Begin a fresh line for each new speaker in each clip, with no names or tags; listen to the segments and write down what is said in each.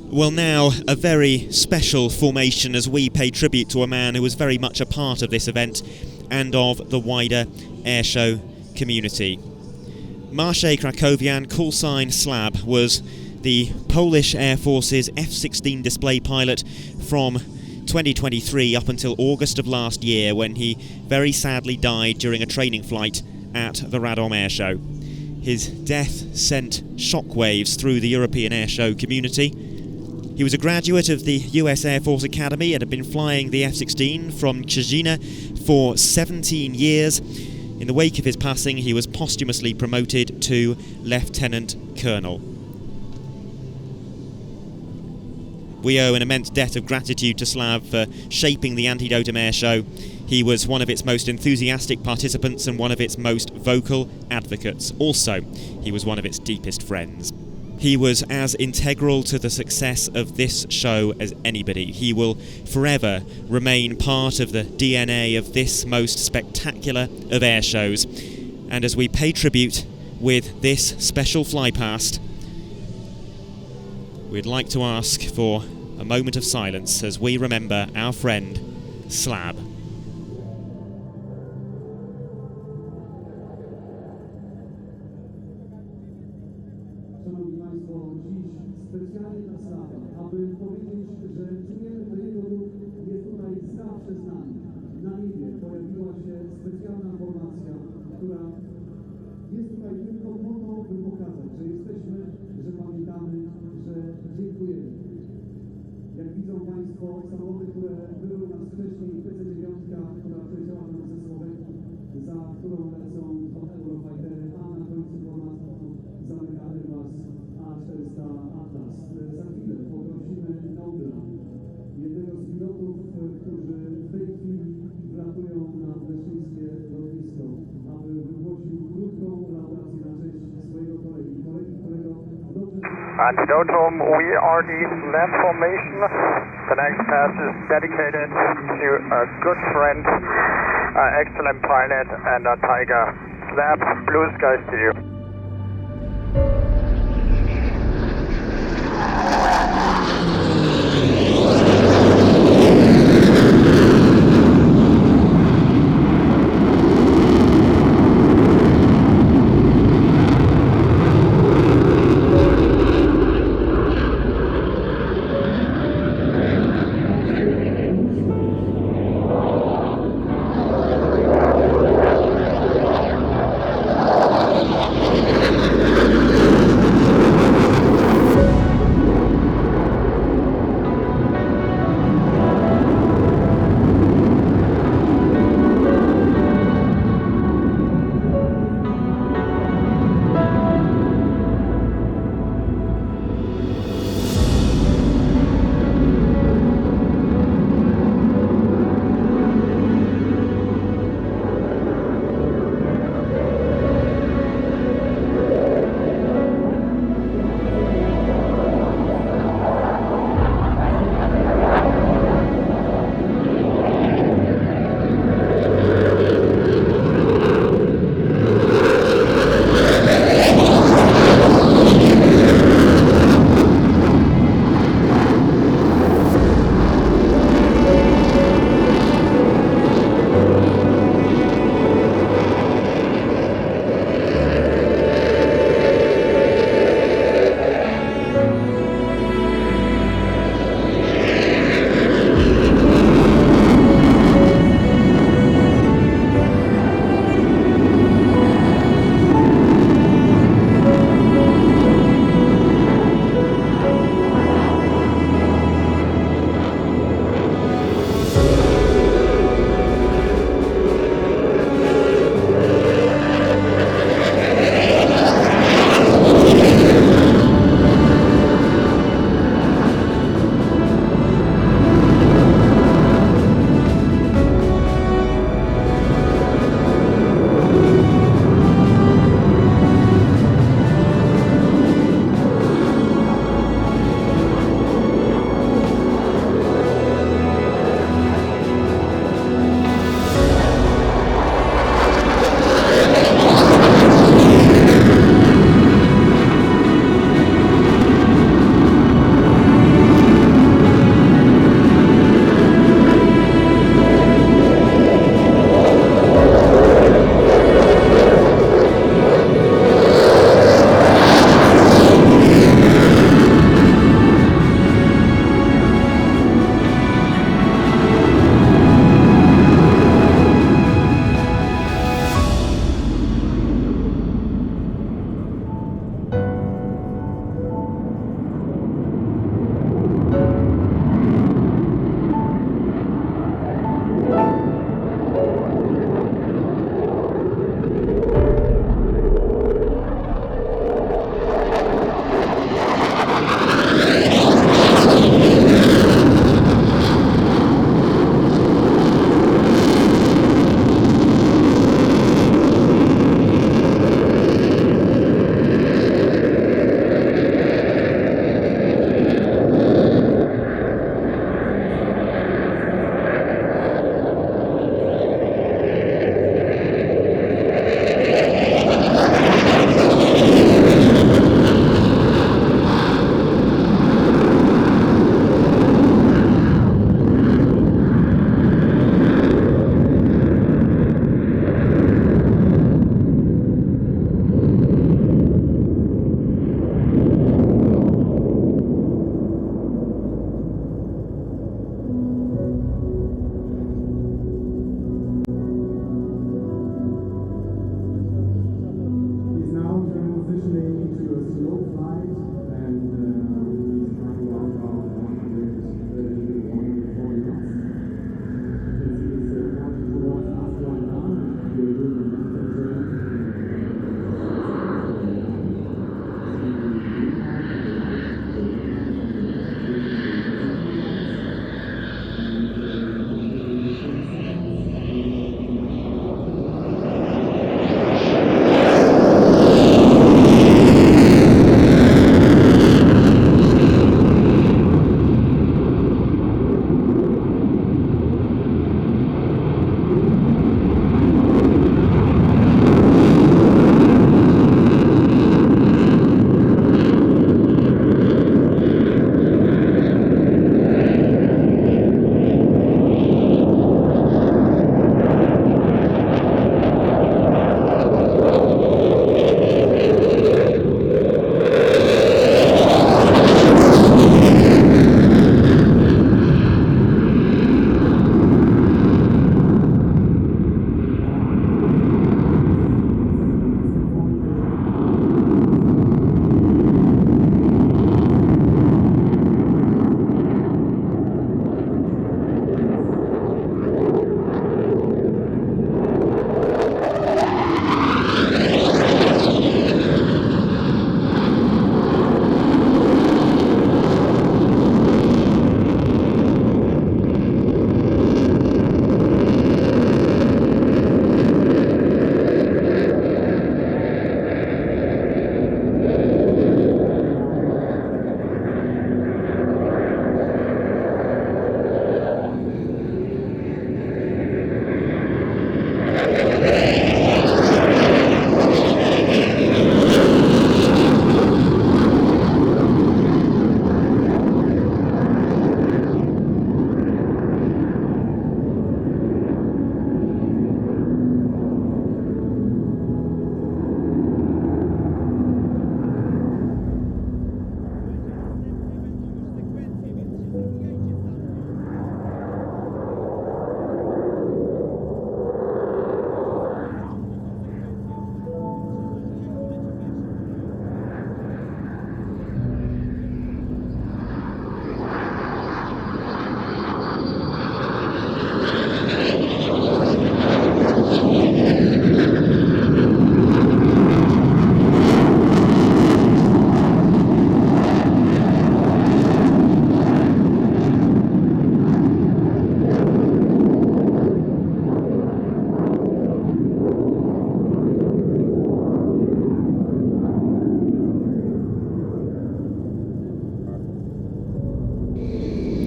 Well, now a very special formation as we pay tribute to a man who was very much a part of this event and of the wider airshow community. Maciej Krakowian, call sign Slab, was the Polish Air Force's F-16 display pilot from 2023 up until August of last year, when he very sadly died during a training flight at the Radom Airshow. His death sent shockwaves through the European airshow community. He was a graduate of the US Air Force Academy and had been flying the F-16 from Szczecin for 17 years. In the wake of his passing, he was posthumously promoted to Lieutenant Colonel. We owe an immense debt of gratitude to Slab for shaping the Antidotum Airshow. He was one of its most enthusiastic participants and one of its most vocal advocates. Also, he was one of its deepest friends. He was as integral to the success of this show as anybody. He will forever remain part of the DNA of this most spectacular of air shows. And as we pay tribute with this special flypast, we'd like to ask for a moment of silence as we remember our friend Slab.
Szanowni Państwo, dziś specjalnie dla Slaba, aby powiedzieć, że czujemy, że jego duch jest tutaj zawsze z nami. Na niebie pojawiła się specjalna formacja, która jest tutaj tylko po to, by pokazać, że jesteśmy, że pamiętamy, że dziękujemy. Jak widzą Państwo, samoloty, które były u nas wcześniej, PC-9, która przejechała nam ze Słowenii, za którą lecą dwa Eurofightery, a na końcu formacji zamyka Airbus A400 Atlas. Za chwilę poprosimy Nobla, jednego z pilotów, którzy w tej chwili wlatują na leszczyńskie lotnisko, aby wygłosił krótką laudację na cześć swojego kolegi, którego dobrze...
Antidotum, we are the Slab formation. The next pass is dedicated to a good friend, an excellent pilot and a tiger. Slab, blue skies to you.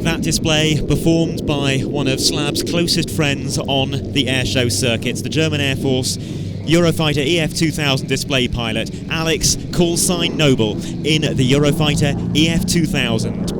That display performed by one of Slab's closest friends on the airshow circuits, the German Air Force Eurofighter EF-2000 display pilot Alex callsign Noble in the Eurofighter EF-2000.